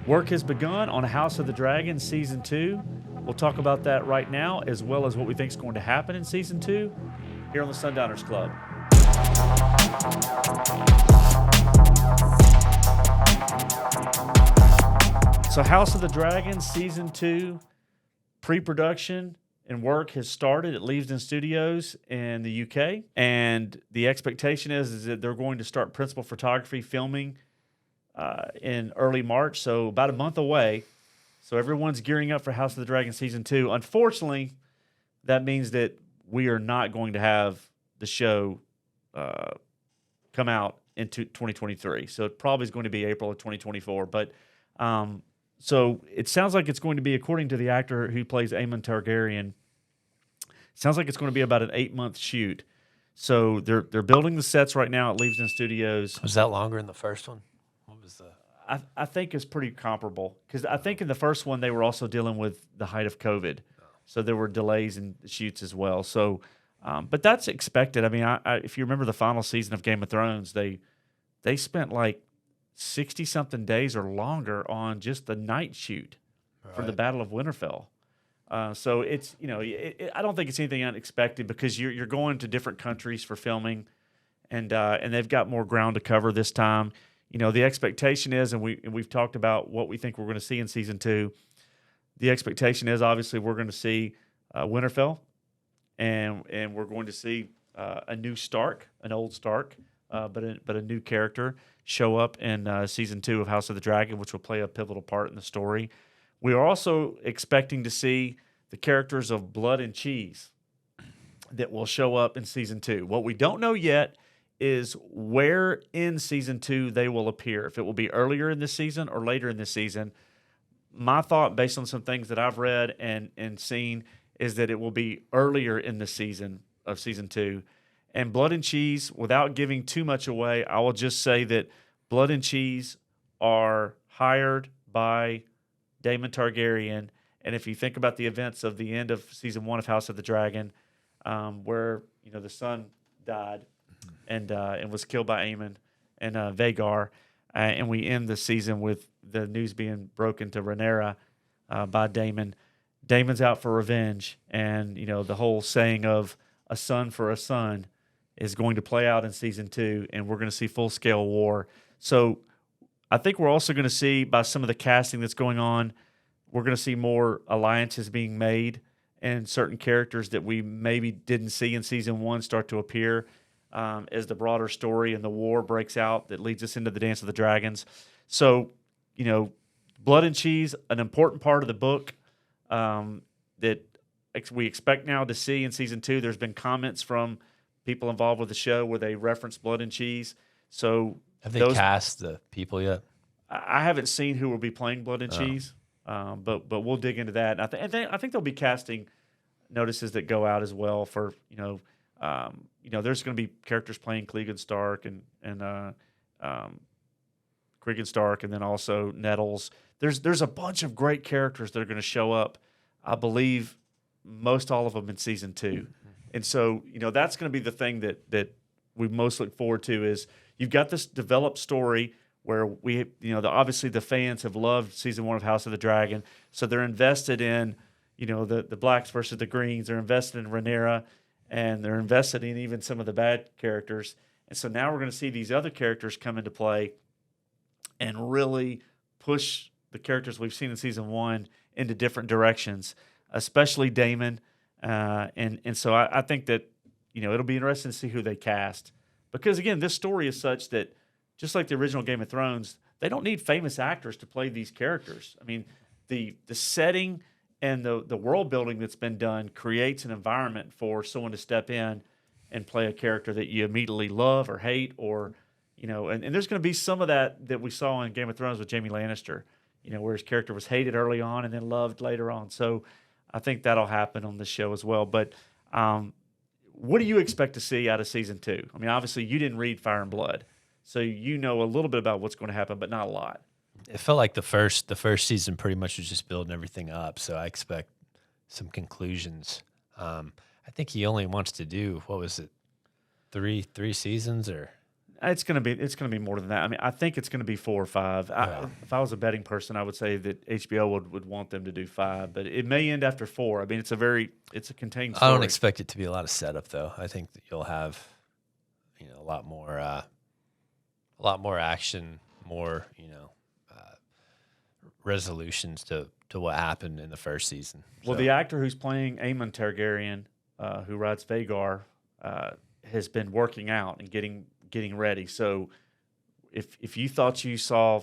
Work has begun on House of the Dragon Season 2. We'll talk about that right now, as well as what we think is going to happen in Season 2 here on the Sundowners Club. So House of the Dragon Season 2 pre-production and work has started at Leavesden Studios in the UK. And the expectation is that they're going to start principal photography filming in early March, so about a month away. So everyone's gearing up for House of the Dragon Season 2. Unfortunately, that means that we are not going to have the show come out into 2023. So it probably is going to be April of 2024. But so it sounds like it's going to be, according to the actor who plays Aemon Targaryen, it sounds like it's going to be about an 8-month shoot. So they're building the sets right now at Leavesden Studios. Was that longer than the first one? What was the? I think it's pretty comparable, because I think in the first one they were also dealing with the height of COVID, so there were delays in the shoots as well. So, but that's expected. I mean, if you remember the final season of Game of Thrones, they spent like 60-something days or longer on just the night shoot for the Battle of Winterfell. So it's, I don't think it's anything unexpected, because you're going to different countries for filming, and they've got more ground to cover this time. The expectation is, and we've talked about what we think we're going to see in Season 2. The expectation is, obviously, we're going to see Winterfell, and we're going to see a new Stark, an old Stark, but a new character show up in Season 2 of House of the Dragon, which will play a pivotal part in the story. We are also expecting to see the characters of Blood and Cheese that will show up in Season 2. What we don't know yet is where in Season 2 they will appear, if it will be earlier in this season or later in this season. My thought, based on some things that I've read and seen, is that it will be earlier in the season of Season 2. And Blood and Cheese, without giving too much away, I will just say that Blood and Cheese are hired by Daemon Targaryen. And if you think about the events of the end of Season 1 of House of the Dragon, where the son died and was killed by Aemon and Vhagar, and we end the season with the news being broken to Rhaenyra by Daemon. Daemon's out for revenge, and the whole saying of a son for a son is going to play out in Season 2, and we're going to see full-scale war. So I think we're also going to see, by some of the casting that's going on, we're going to see more alliances being made, and certain characters that we maybe didn't see in Season 1 start to appear as the broader story and the war breaks out that leads us into the Dance of the Dragons. So, Blood and Cheese, an important part of the book that we expect now to see in Season 2. There's been comments from people involved with the show where they reference Blood and Cheese. So have they cast the people yet? I haven't seen who will be playing Blood and Cheese, but we'll dig into that. And I think there'll be casting notices that go out as well for there's going to be characters playing Clegane Stark and Cregan Stark, and then also Nettles. There's a bunch of great characters that are going to show up. I believe most all of them in Season 2. And so, that's going to be the thing that we most look forward to, is you've got this developed story where we, obviously the fans have loved Season 1 of House of the Dragon. So they're invested in, the blacks versus the greens. They're invested in Rhaenyra, and they're invested in even some of the bad characters. And so now we're going to see these other characters come into play and really push the characters we've seen in Season 1 into different directions, especially Daemon. And so I think that, it'll be interesting to see who they cast. Because, again, this story is such that, just like the original Game of Thrones, they don't need famous actors to play these characters. I mean, the setting and the world building that's been done creates an environment for someone to step in and play a character that you immediately love or hate, or, and there's going to be some of that we saw in Game of Thrones with Jaime Lannister, where his character was hated early on and then loved later on. So I think that'll happen on this show as well. But what do you expect to see out of Season 2? I mean, obviously you didn't read Fire and Blood, so you know a little bit about what's going to happen, but not a lot. It felt like the first season pretty much was just building everything up, so I expect some conclusions. I think he only wants to do, what was it, three seasons, or It's gonna be more than that. I mean, I think it's gonna be 4 or 5. If I was a betting person, I would say that HBO would want them to do 5, but it may end after 4. I mean, it's a contained story. I don't expect it to be a lot of setup though. I think that you'll have, a lot more action, more resolutions to what happened in the first season. Well, the actor who's playing Aemon Targaryen, who rides Vhagar, has been working out and getting ready. So if you thought you saw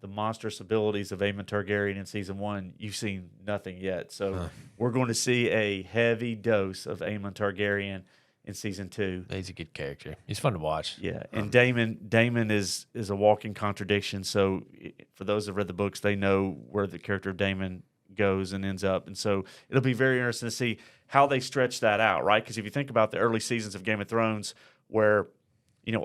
the monstrous abilities of Aemon Targaryen in season 1, you've seen nothing yet. So we're going to see a heavy dose of Aemon Targaryen in season 2. He's a good character. He's fun to watch. Yeah, and Daemon is a walking contradiction. So for those that read the books, they know where the character of Daemon goes and ends up. And so it'll be very interesting to see how they stretch that out, right? Because if you think about the early seasons of Game of Thrones, where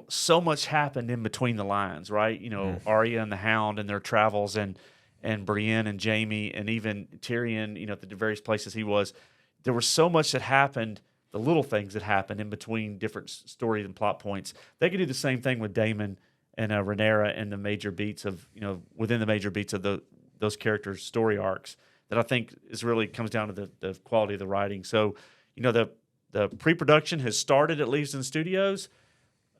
so much happened in between the lines, right? Arya and the Hound and their travels, and Brienne and Jaime, and even Tyrion, at the various places he was. There was so much that happened, the little things that happened in between different stories and plot points. They could do the same thing with Daemon and Rhaenyra and the major beats of, within the major beats of those characters' story arcs, that I think comes down to the quality of the writing. So, the pre-production has started, at least in studios.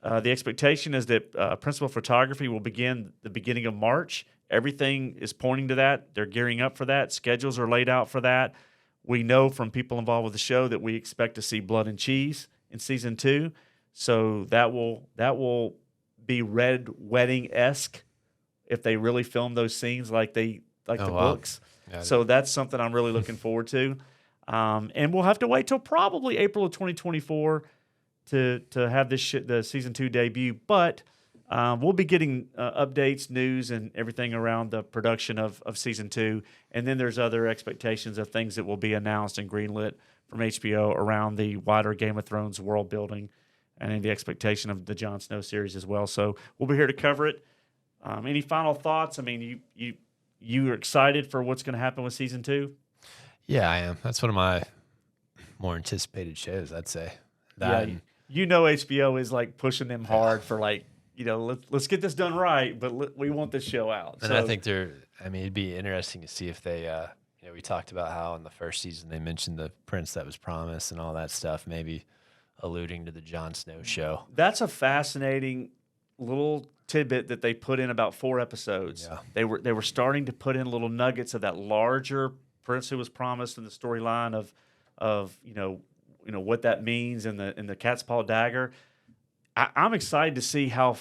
The expectation is that principal photography will begin the beginning of March. Everything is pointing to that. They're gearing up for that. Schedules are laid out for that. We know from people involved with the show that we expect to see blood and cheese in season 2. So that will be Red Wedding-esque if they really film those scenes like the books. So that's something I'm really looking forward to. And we'll have to wait till probably April of 2024 to have the season 2 debut. But we'll be getting updates, news, and everything around the production of season 2. And then there's other expectations of things that will be announced and greenlit from HBO around the wider Game of Thrones world building, and in the expectation of the Jon Snow series as well. So we'll be here to cover it. Any final thoughts? I mean, you are excited for what's going to happen with season 2? Yeah, I am. That's one of my more anticipated shows, I'd say. HBO is like pushing them hard for let's get this done right, but we want this show out. And I think it'd be interesting to see if they, we talked about how in the first season they mentioned the prince that was promised and all that stuff, maybe alluding to the Jon Snow show. That's a fascinating little tidbit that they put in about 4 episodes. Yeah. They were starting to put in little nuggets of that larger prince who was promised in the storyline of what that means in the cat's paw dagger. I'm excited to see how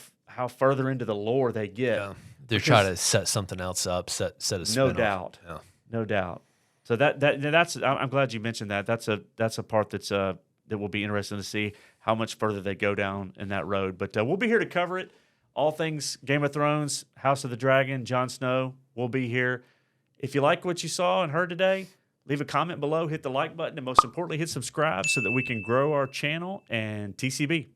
further into the lore they get. Yeah. They're trying to set something else up, set a spin-off. No doubt. So that's I'm glad you mentioned that. That's a part that will be interesting to see how much further they go down in that road. But we'll be here to cover it. All things Game of Thrones, House of the Dragon, Jon Snow. We'll be here. If you like what you saw and heard today, leave a comment below, hit the like button, and most importantly, hit subscribe so that we can grow our channel. And TCB.